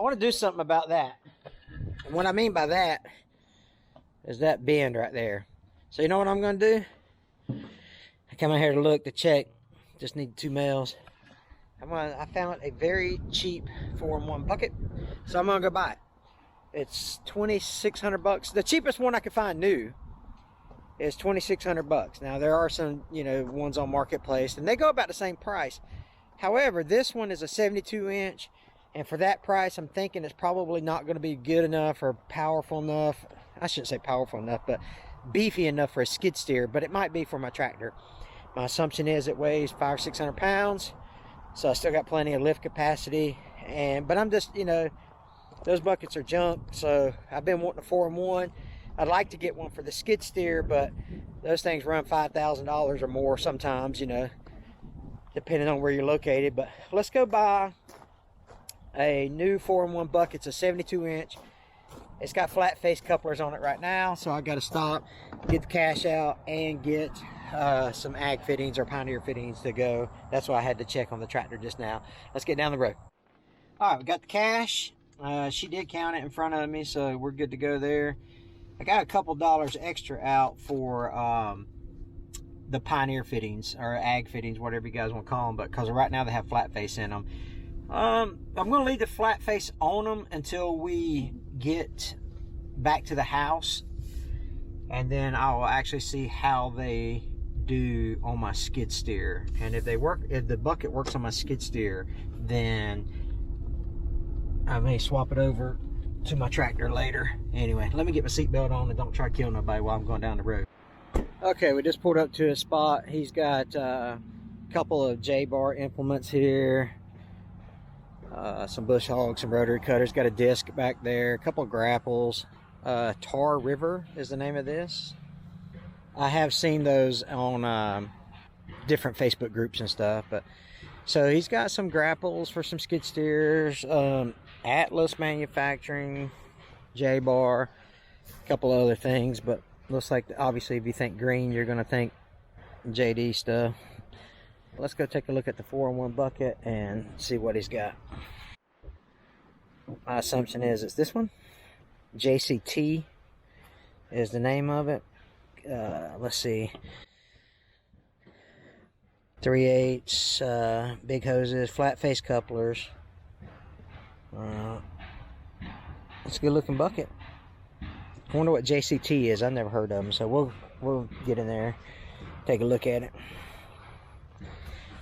I want to do something about that. And what I mean by that is that bend right there. So you know what I'm going to do? I come out here to look to check. Just need 2 males. I found a very cheap 4-in-1 bucket, so I'm gonna go buy it. It's $2,600. The cheapest one I could find new is $2,600. Now there are some, you know, ones on Marketplace, and they go about the same price. However, this one is a 72-inch, and for that price, I'm thinking it's probably not going to be good enough or powerful enough. I shouldn't say powerful enough, but beefy enough for a skid steer. But it might be for my tractor. My assumption is it weighs 500 or 600 pounds. So I still got plenty of lift capacity, but I'm just, you know, those buckets are junk. So I've been wanting a 4-in-1. I'd like to get one for the skid steer, but those things run $5,000 or more sometimes, you know, depending on where you're located. But let's go buy a new 4-in-1 bucket. It's a 72-inch. It's got flat face couplers on it right now, so I got to stop, get the cash out, and get some ag fittings or Pioneer fittings to go. That's why I had to check on the tractor just now. Let's get down the road. All right, we got the cash. She did count it in front of me, so we're good to go there. I got a couple dollars extra out for the Pioneer fittings or ag fittings, whatever you guys want to call them, but because right now they have flat face in them. I'm going to leave the flat face on them until we get back to the house, and then I'll actually see how they do on my skid steer. And if the bucket works on my skid steer, then I may swap it over to my tractor later. Anyway, let me get my seatbelt on and don't try to kill nobody while I'm going down the road. Okay, we just pulled up to a spot. He's got a couple of J-bar implements here, some bush hogs, some rotary cutters, got a disc back there, a couple of grapples. Tar River is the name of this. I have seen those on different Facebook groups and stuff. But so he's got some grapples for some skid steers, Atlas Manufacturing, J-bar, a couple other things. But looks like, obviously, if you think green, you're going to think JD stuff. Let's go take a look at the 4-in-1 bucket and see what he's got. My assumption is it's this one. JCT is the name of it. Let's see. 3/8 big hoses, flat face couplers. It's a good looking bucket. I wonder what JCT is. I've never heard of them, so we'll get in there, take a look at it.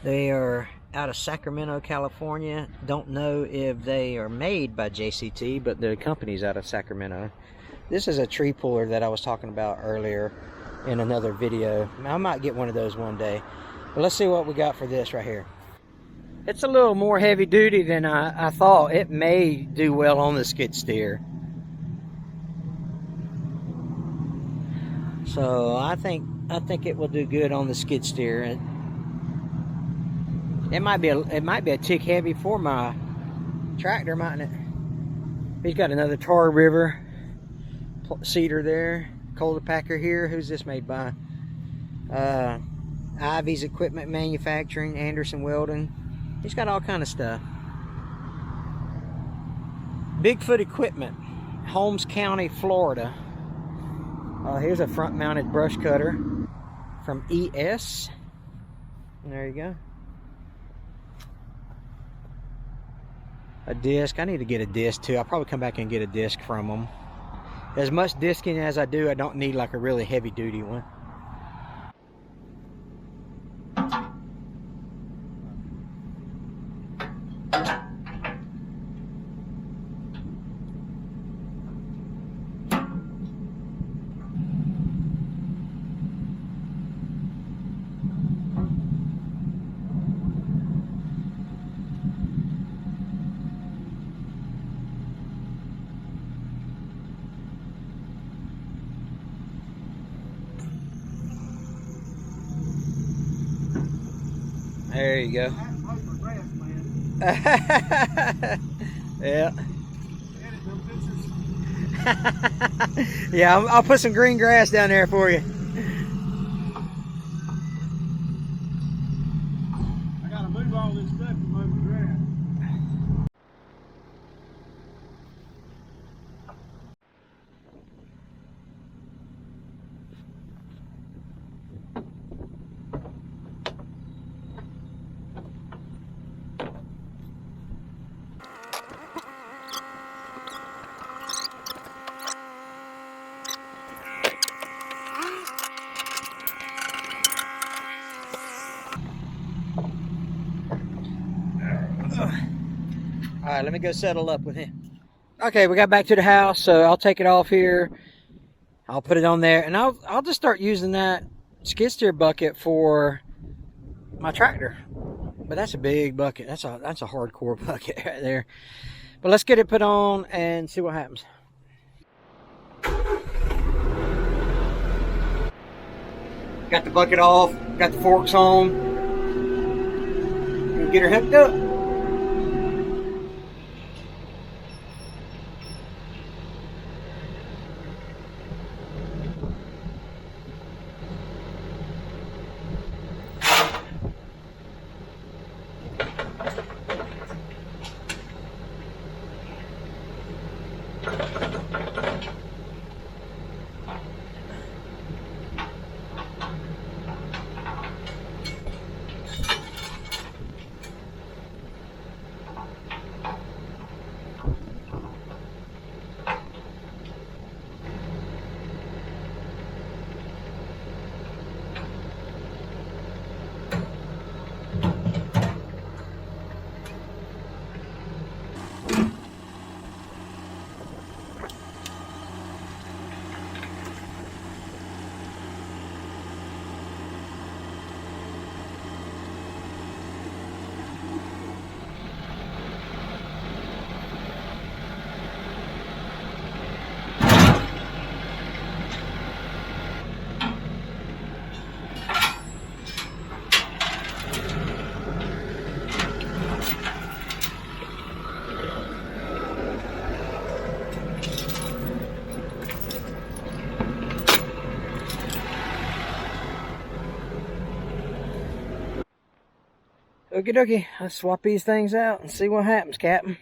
They are out of Sacramento, California. Don't know if they are made by JCT, but the company's out of Sacramento. This is a tree puller that I was talking about earlier in another video. I might get one of those one day. But let's see what we got for this right here. It's a little more heavy duty than I thought. It may do well on the skid steer. So I think it will do good on the skid steer. It might be a tick heavy for my tractor, mightn't it? He's got another Tar River cedar there. Coulter Packer here. Who's this made by? Ivy's Equipment Manufacturing, Anderson Welding. He's got all kind of stuff. Bigfoot Equipment, Holmes County, Florida. Here's a front-mounted brush cutter from ES. There you go. A disc. I need to get a disc too. I'll probably come back and get a disc from them. As much disking as I do, I don't need like a really heavy duty one. There you go. Yeah. Yeah, I'll put some green grass down there for you. I gotta move all this stuff to move the grass. let me go settle up with him. Okay, we got back to the house, so I'll take it off here. I'll put it on there, and I'll just start using that skid steer bucket for my tractor. But that's a big bucket. That's a hardcore bucket right there. But let's get it put on and see what happens. Got the bucket off, got the forks on. Gonna get her hooked up. Okie dokie, let's swap these things out and see what happens, Captain.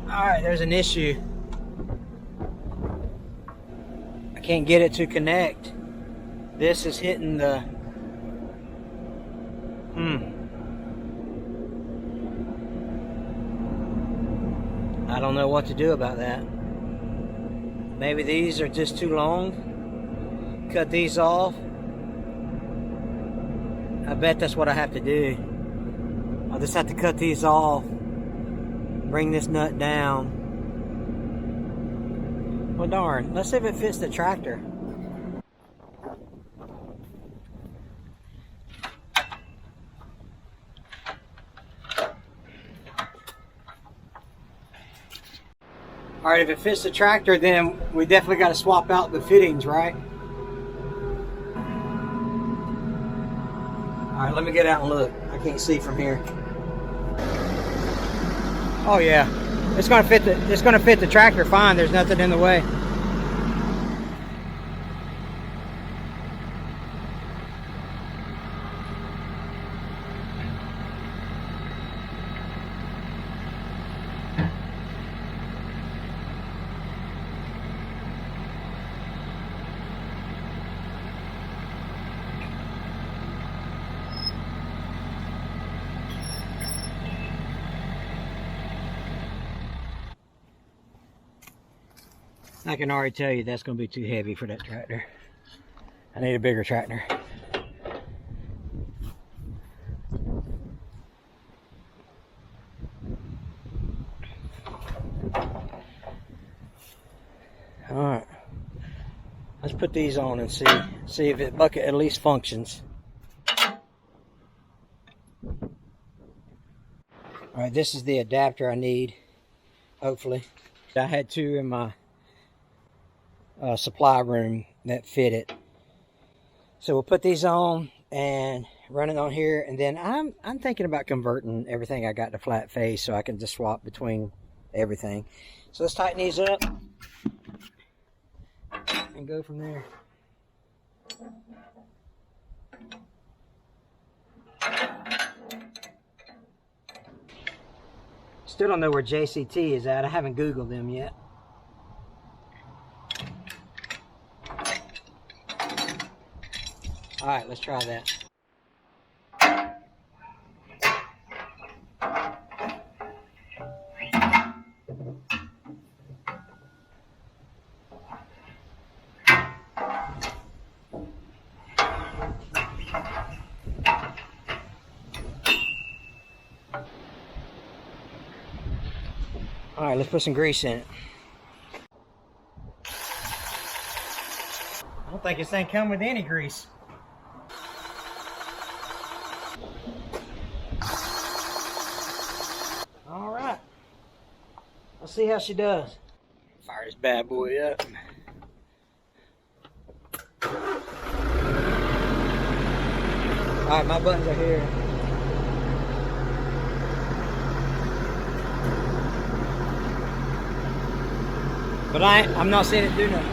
Alright, there's an issue. I can't get it to connect. This is hitting the... I don't know what to do about that. Maybe these are just too long. Cut these off. I bet that's what I have to do. I'll just have to cut these off. Bring this nut down. Well, darn. Let's see if it fits the tractor. Alright, if it fits the tractor, then we definitely got to swap out the fittings, right? Alright, let me get out and look. I can't see from here. Oh yeah, it's gonna fit the tractor fine. There's nothing in the way. I can already tell you that's going to be too heavy for that tractor. I need a bigger tractor. Alright. Let's put these on and see if the bucket at least functions. All right, this is the adapter I need, hopefully. I had two in my supply room that fit it. So we'll put these on and run it on here, and then I'm thinking about converting everything I got to flat face so I can just swap between everything. So let's tighten these up and go from there. Still don't know where JCT is at. I haven't Googled them yet. All right, let's try that. All right, let's put some grease in it. I don't think this thing comes with any grease. All right, let's see how she does. Fire this bad boy up. All right, my buttons are here. But I'm not seeing it do nothing.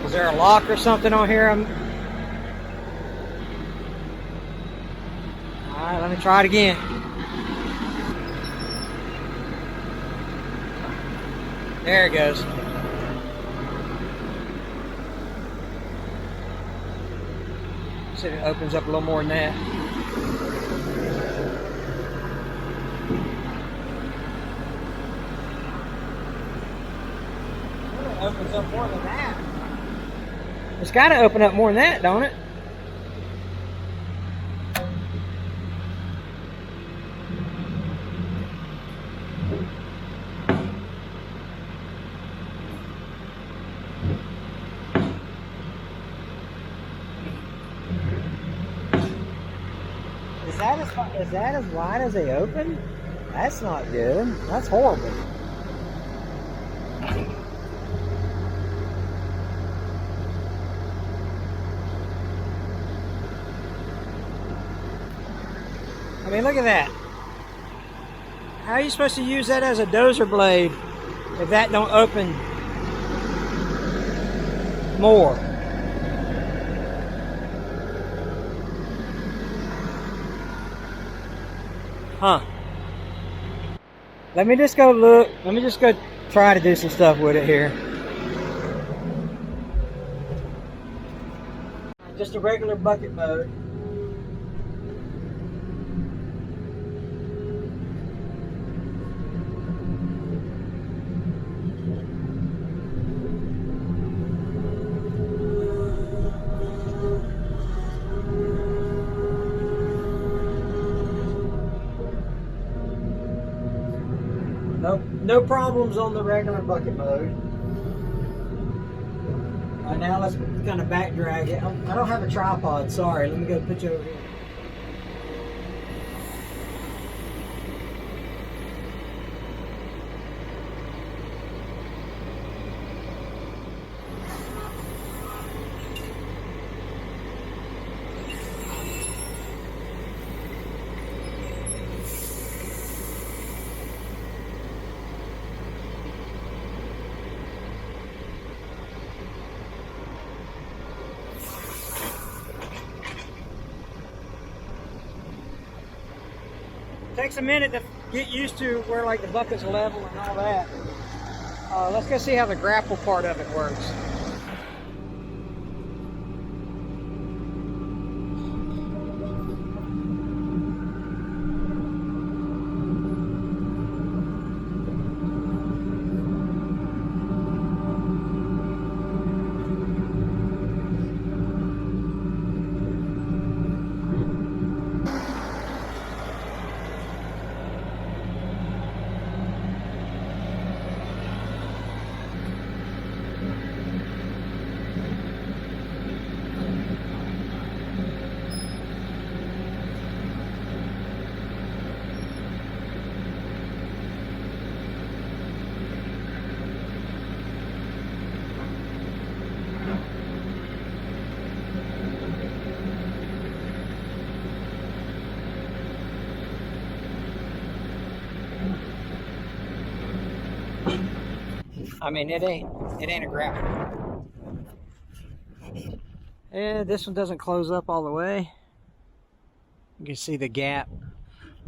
Was there a lock or something on here? Alright, let me try it again. There it goes. See if it opens up a little more than that. It opens up more than that. It's got to open up more than that, don't it? Is that as wide as they open? That's not good. That's horrible. I mean, look at that. How are you supposed to use that as a dozer blade if that don't open more? Huh. Let me just go look. Let me just go try to do some stuff with it here. Just a regular bucket mode. No problems on the regular bucket mode. Now let's kind of back drag it. I don't have a tripod, sorry. Let me go put you over here. Takes a minute to get used to where like the bucket's level and all that. Let's go see how the grapple part of it works. I mean, it ain't a gravel. And this one doesn't close up all the way. You can see the gap,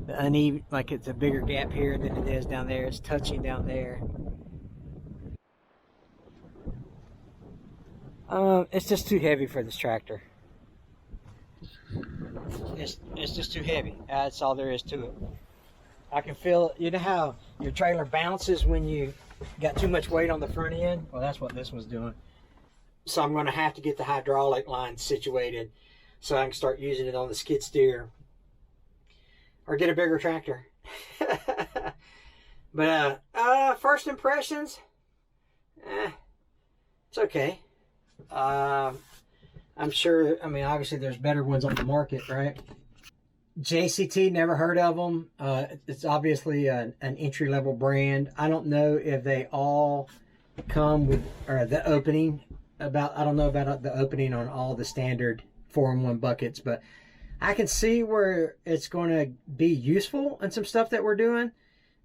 the uneven, like it's a bigger gap here than it is down there. It's touching down there. It's just too heavy for this tractor. It's just too heavy. That's all there is to it. I can feel, you know how your trailer bounces when you got too much weight on the front end? Well, that's what this one's doing. So I'm going to have to get the hydraulic line situated so I can start using it on the skid steer or get a bigger tractor. But first impressions, it's okay. I'm sure, I mean, obviously there's better ones on the market, right? JCT, never heard of them. It's obviously an entry-level brand. I don't know if they all come with, or the opening, I don't know about the opening on all the standard 4-in-1 buckets, but I can see where it's going to be useful in some stuff that we're doing.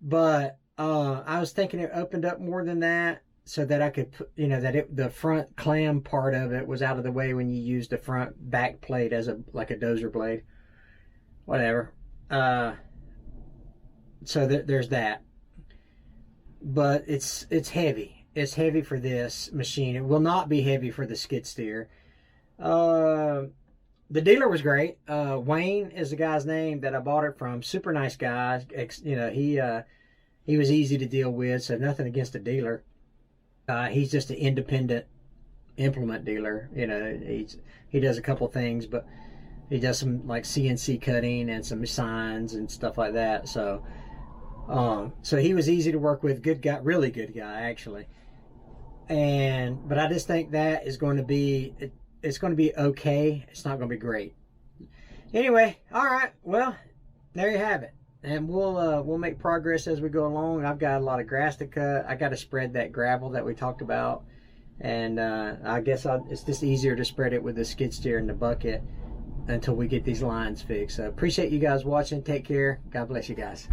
But I was thinking it opened up more than that, so that I could put, you know, that the front clam part of it was out of the way when you use the front back plate as like a dozer blade. Whatever. So there's that. But it's heavy. It's heavy for this machine. It will not be heavy for the skid steer. The dealer was great. Wayne is the guy's name that I bought it from. Super nice guy. You know, he was easy to deal with, so nothing against the dealer. He's just an independent implement dealer. You know, he does a couple things, but he does some like CNC cutting and some signs and stuff like that. So he was easy to work with. Good guy, really good guy actually. But I just think that is going to be, it's going to be okay. It's not going to be great. Anyway, all right. Well, there you have it. And we'll make progress as we go along. I've got a lot of grass to cut. I got to spread that gravel that we talked about. And I guess it's just easier to spread it with the skid steer and the bucket until we get these lines fixed. So appreciate you guys watching. Take care. God bless you guys.